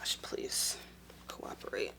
gosh, please cooperate.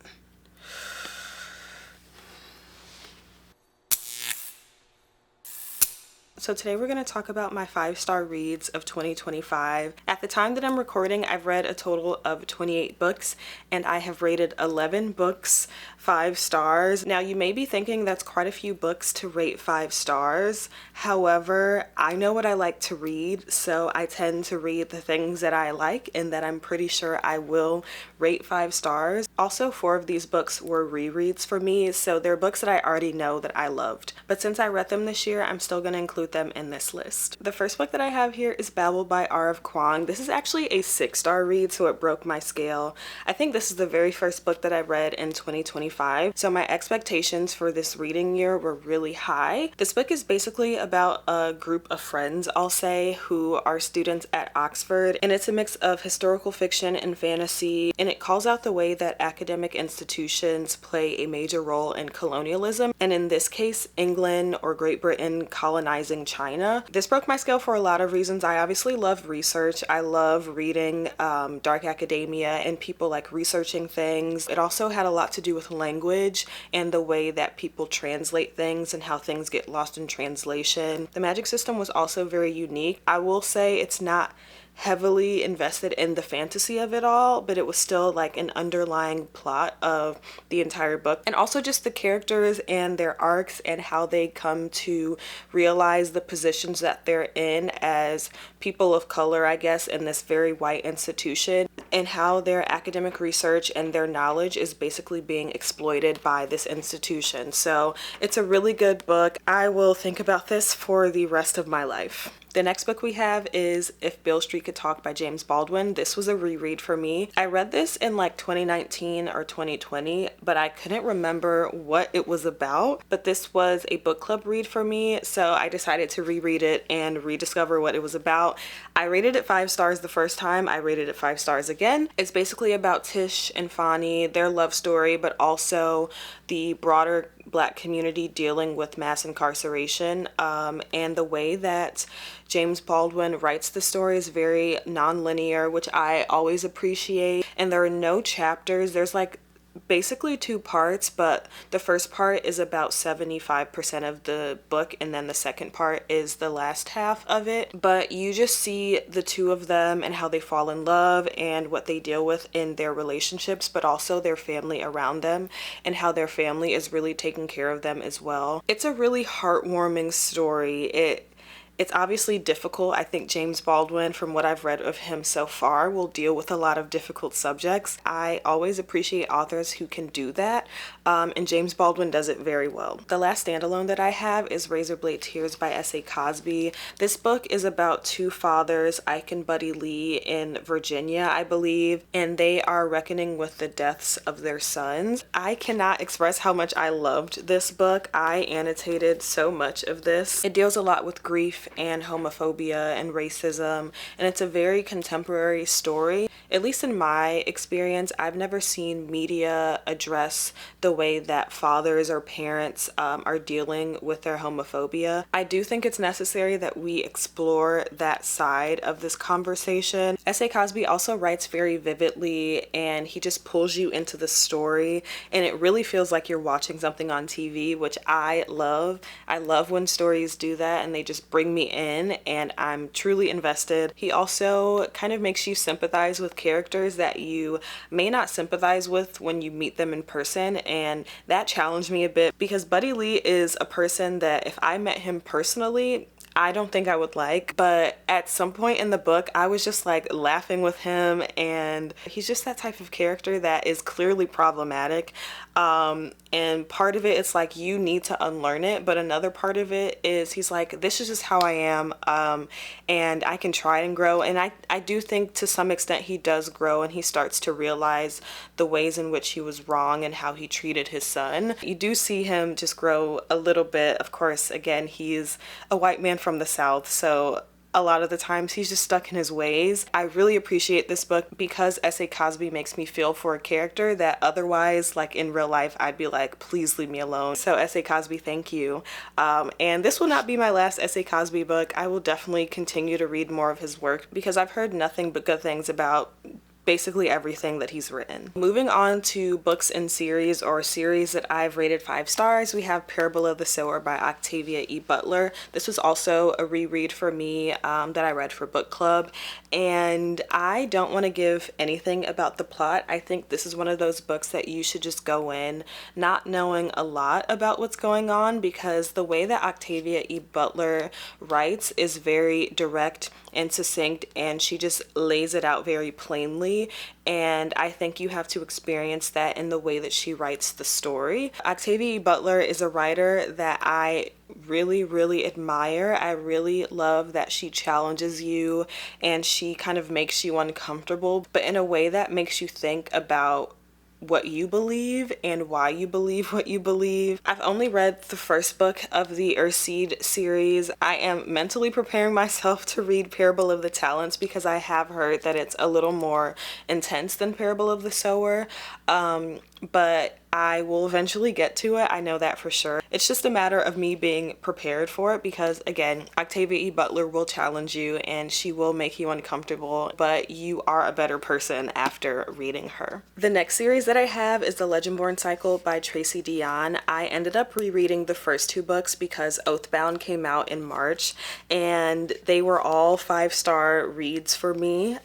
So today we're going to talk about my 5-star reads of 2025. At the time that I'm recording, I've read a total of 28 books, and I have rated 11 books 5 stars. Now you may be thinking that's quite a few books to rate 5 stars. However, I know what I like to read, so I tend to read the things that I like and that I'm pretty sure I will rate 5 stars. Also, 4 of these books were rereads for me, so they're books that I already know that I loved. But since I read them this year, I'm still going to include them in this list. The first book that I have here is Babel by R. of Kuang. This is actually a 6-star read, so it broke my scale. I think this is the very first book that I read in 2025, so my expectations for this reading year were really high. This book is basically about a group of friends, I'll say, who are students at Oxford, and it's a mix of historical fiction and fantasy, and it calls out the way that academic institutions play a major role in colonialism, and in this case, England or Great Britain colonizing China. This broke my scale for a lot of reasons. I obviously love research. I love reading dark academia and people like researching things. It also had a lot to do with language and the way that people translate things and how things get lost in translation. The magic system was also very unique. I will say it's not heavily invested in the fantasy of it all, but it was still like an underlying plot of the entire book. And also just the characters and their arcs and how they come to realize the positions that they're in as people of color, I guess, in this very white institution, and how their academic research and their knowledge is basically being exploited by this institution. So it's a really good book. I will think about this for the rest of my life. The next book we have is If Beale Street Could Talk by James Baldwin. This was a reread for me. I read this in like 2019 or 2020, but I couldn't remember what it was about. But this was a book club read for me, so I decided to reread it and rediscover what it was about. I rated it 5 stars the first time. I rated it 5 stars again. It's basically about Tish and Fonnie, their love story, but also the broader Black community dealing with mass incarceration, and the way that James Baldwin writes the story is very non-linear, which I always appreciate. And there are no chapters. There's like basically 2 parts, but the first part is about 75% of the book, and then the second part is the last half of it. But you just see the 2 of them and how they fall in love and what they deal with in their relationships, but also their family around them and how their family is really taking care of them as well. It's a really heartwarming story. It's obviously difficult. I think James Baldwin, from what I've read of him so far, will deal with a lot of difficult subjects. I always appreciate authors who can do that, and James Baldwin does it very well. The last standalone that I have is Razorblade Tears by S.A. Cosby. This book is about 2 fathers, Ike and Buddy Lee, in Virginia, I believe, and they are reckoning with the deaths of their sons. I cannot express how much I loved this book. I annotated so much of this. It deals a lot with grief and homophobia and racism, and it's a very contemporary story. At least in my experience, I've never seen media address the way that fathers or parents are dealing with their homophobia. I do think it's necessary that we explore that side of this conversation. S.A. Cosby also writes very vividly, and he just pulls you into the story, and it really feels like you're watching something on TV, which I love. I love when stories do that and they just bring me in, and I'm truly invested. He also kind of makes you sympathize with characters that you may not sympathize with when you meet them in person, and that challenged me a bit because Buddy Lee is a person that if I met him personally, I don't think I would like, but at some point in the book, I was just like laughing with him, and he's just that type of character that is clearly problematic. And part of it, it's like you need to unlearn it, but another part of it is he's like, this is just how I am, and I can try and grow. And I do think to some extent he does grow, and he starts to realize the ways in which he was wrong and how he treated his son. You do see him just grow a little bit. Of course, again, he's a white man from the South, so a lot of the times he's just stuck in his ways. I really appreciate this book because S.A. Cosby makes me feel for a character that otherwise, like in real life, I'd be like, please leave me alone. So S.A. Cosby, thank you. And this will not be my last S.A. Cosby book. I will definitely continue to read more of his work because I've heard nothing but good things about basically everything that he's written. Moving on to books in series or series that I've rated 5 stars, we have Parable of the Sower by Octavia E. Butler. This was also a reread for me that I read for book club, and I don't want to give anything about the plot. I think this is one of those books that you should just go in not knowing a lot about what's going on, because the way that Octavia E. Butler writes is very direct and succinct, and she just lays it out very plainly, and I think you have to experience that in the way that she writes the story. Octavia E. Butler is a writer that I really admire. I really love that she challenges you and she kind of makes you uncomfortable, but in a way that makes you think about what you believe and why you believe what you believe. I've only read the first book of the Earthseed series. I am mentally preparing myself to read Parable of the Talents because I have heard that it's a little more intense than Parable of the Sower, but I will eventually get to it. I know that for sure. It's just a matter of me being prepared for it because, again, Octavia E. Butler will challenge you and she will make you uncomfortable, but you are a better person after reading her. The next series that I have is the Legendborn cycle by Tracy Deonn. I ended up rereading the first 2 books because Oathbound came out in March and they were all 5-star reads for me.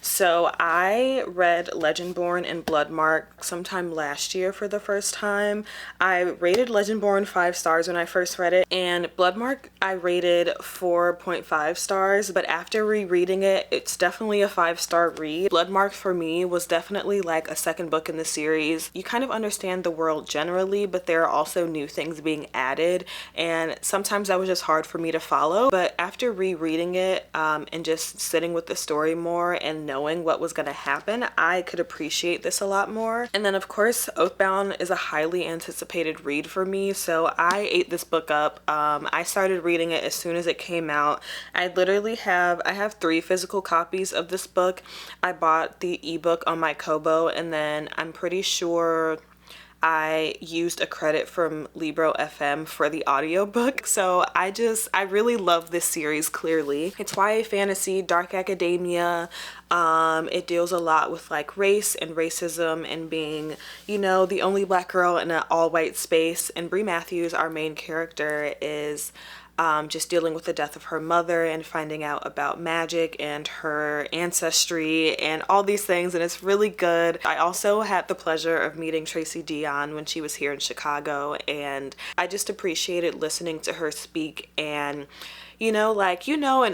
So I read Legendborn and Bloodmark sometime last year for the first time. I rated Legendborn 5 stars when I first read it, and Bloodmark I rated 4.5 stars, but after rereading it, it's definitely a 5-star read. Bloodmark for me was definitely like a second book in the series. You kind of understand the world generally, but there are also new things being added, and sometimes that was just hard for me to follow, but after rereading it and just sitting with the story more and knowing what was going to happen, I could appreciate this a lot more. And then of course Oathbound is a highly anticipated read for me, so I ate this book up. I started reading it as soon as it came out. I have 3 physical copies of this book. I bought the ebook on my Kobo, and then I'm pretty sure I used a credit from Libro FM for the audiobook. So I really love this series, clearly. It's YA fantasy, dark academia. It deals a lot with like race and racism and being, you know, the only black girl in an all-white space. And Brie Matthews, our main character, is just dealing with the death of her mother and finding out about magic and her ancestry and all these things, and it's really good. I also had the pleasure of meeting Tracy Deonn when she was here in Chicago, and I just appreciated listening to her speak. And an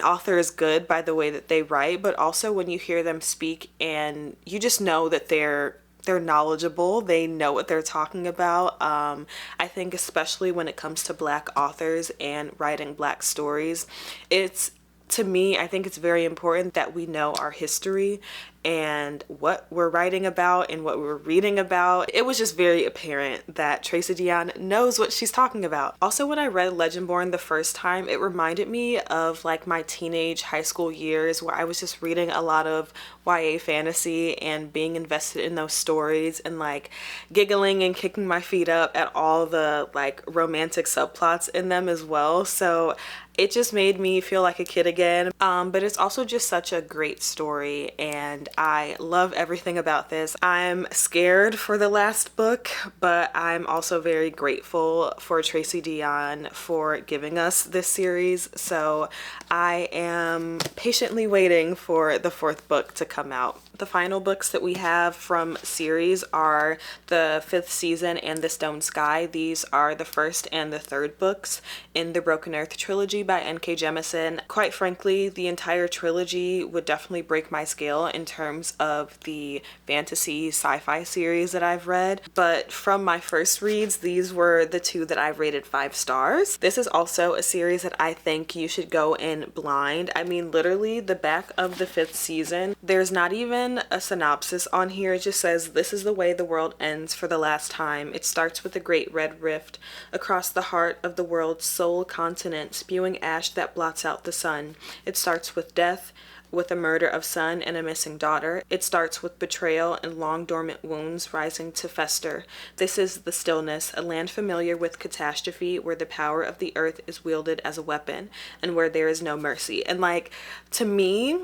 author is good by the way that they write, but also when you hear them speak and you just know that they're knowledgeable, they know what they're talking about. I think especially when it comes to Black authors and writing Black stories, to me, I think it's very important that we know our history and what we're writing about and what we're reading about. It was just very apparent that Tracy Deonn knows what she's talking about. Also, when I read Legendborn the first time, it reminded me of like my teenage high school years where I was just reading a lot of YA fantasy and being invested in those stories and like giggling and kicking my feet up at all the like romantic subplots in them as well. So it just made me feel like a kid again. But it's also just such a great story, and I love everything about this. I'm scared for the last book, but I'm also very grateful for Tracy Deonn for giving us this series. So I am patiently waiting for the 4th book to come out. The final books that we have from series are the 5th season and the Stone Sky. These are the 1st and the 3rd books in the Broken Earth trilogy by N.K. Jemisin. Quite frankly, the entire trilogy would definitely break my scale in terms of the fantasy sci-fi series that I've read, but from my first reads, these were the 2 that I rated 5 stars. This is also a series that I think you should go in blind. I mean, literally the back of the 5th season, there's not even a synopsis on here. It just says, "This is the way the world ends for the last time. It starts with a great red rift across the heart of the world's sole continent, spewing ash that blots out the sun. It starts with death, with a murder of son and a missing daughter. It starts with betrayal and long dormant wounds rising to fester. This is the stillness, a land familiar with catastrophe, where the power of the earth is wielded as a weapon and where there is no mercy." And like, to me,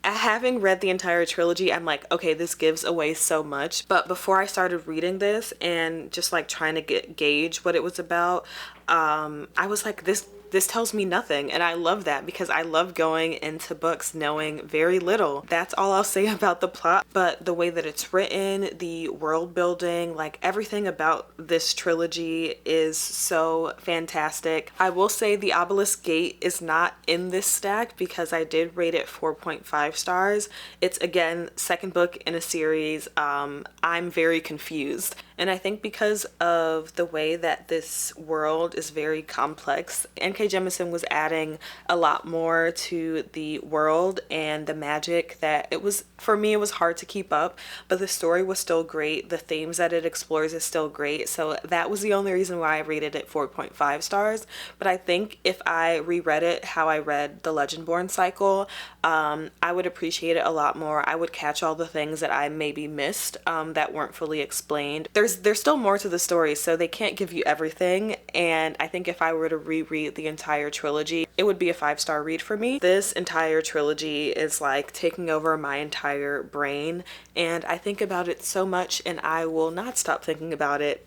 Having read the entire trilogy, I'm like, okay, this gives away so much. But before I started reading this and just like trying to gauge what it was about, I was like, this tells me nothing, and I love that because I love going into books knowing very little. That's all I'll say about the plot, but the way that it's written, the world building, like everything about this trilogy is so fantastic. I will say the Obelisk Gate is not in this stack because I did rate it 4.5 stars. It's again second book in a series. I'm very confused. And I think because of the way that this world is very complex, N.K. Jemisin was adding a lot more to the world and the magic that it was, for me, it was hard to keep up, but the story was still great. The themes that it explores is still great. So that was the only reason why I rated it 4.5 stars. But I think if I reread it how I read the Legendborn cycle, I would appreciate it a lot more. I would catch all the things that I maybe missed that weren't fully explained. There's still more to the story, so they can't give you everything, and I think if I were to reread the entire trilogy, it would be a 5-star read for me. This entire trilogy is like taking over my entire brain, and I think about it so much, and I will not stop thinking about it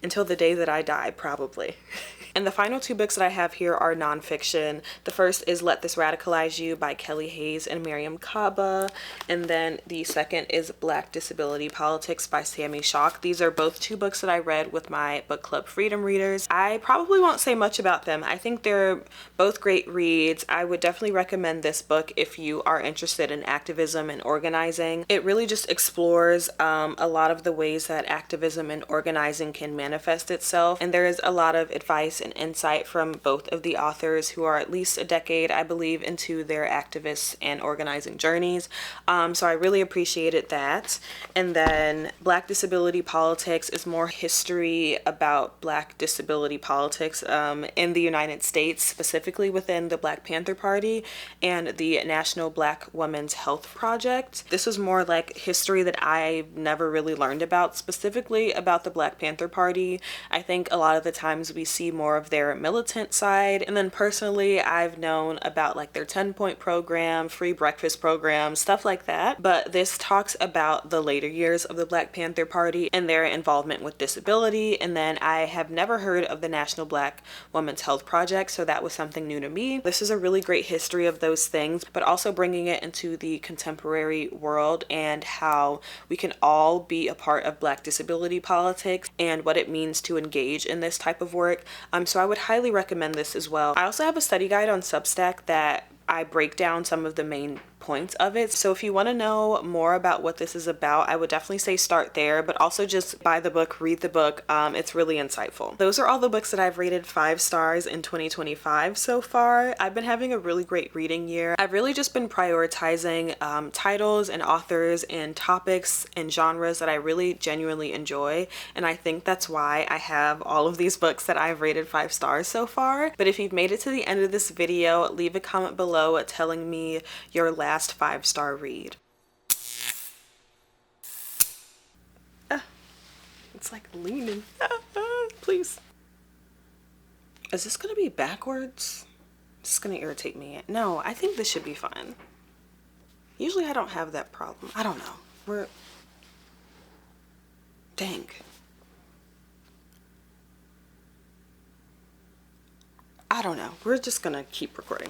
until the day that I die, probably. And the final two books that I have here are nonfiction. The first is Let This Radicalize You by Kelly Hayes and Mariame Kaba. And then the second is Black Disability Politics by Sami. These are both two books that I read with my book club Freedom Readers. I probably won't say much about them. I think they're both great reads. I would definitely recommend this book if you are interested in activism and organizing. It really just explores a lot of the ways that activism and organizing can manifest itself. And there is a lot of advice and insight from both of the authors who are at least a decade, I believe, into their activist and organizing journeys. So I really appreciated that. And then Black Disability Politics is more history about Black disability politics in the United States, specifically within the Black Panther Party and the National Black Women's Health Project. This was more like history that I never really learned about, specifically about the Black Panther Party. I think a lot of the times we see more of their militant side, and then personally I've known about like their 10-point program, free breakfast program, stuff like that. But this talks about the later years of the Black Panther Party and their involvement with disability. And then I have never heard of the National Black Women's Health Project, so that was something new to me. This is a really great history of those things, but also bringing it into the contemporary world and how we can all be a part of Black disability politics and what it means to engage in this type of work. So I would highly recommend this as well. I also have a study guide on Substack that I break down some of the main points of it. So if you want to know more about what this is about, I would definitely say start there, but also just buy the book, read the book. It's really insightful. Those are all the books that I've rated 5 stars in 2025 so far. I've been having a really great reading year. I've really just been prioritizing titles and authors and topics and genres that I really genuinely enjoy, and I think that's why I have all of these books that I've rated 5 stars so far. But if you've made it to the end of this video, leave a comment below telling me your last 5-star read. It's like leaning. Please. Is this gonna be backwards? This is gonna irritate me. No, I think this should be fine. Usually I don't have that problem. I don't know. Dang. I don't know. We're just gonna keep recording.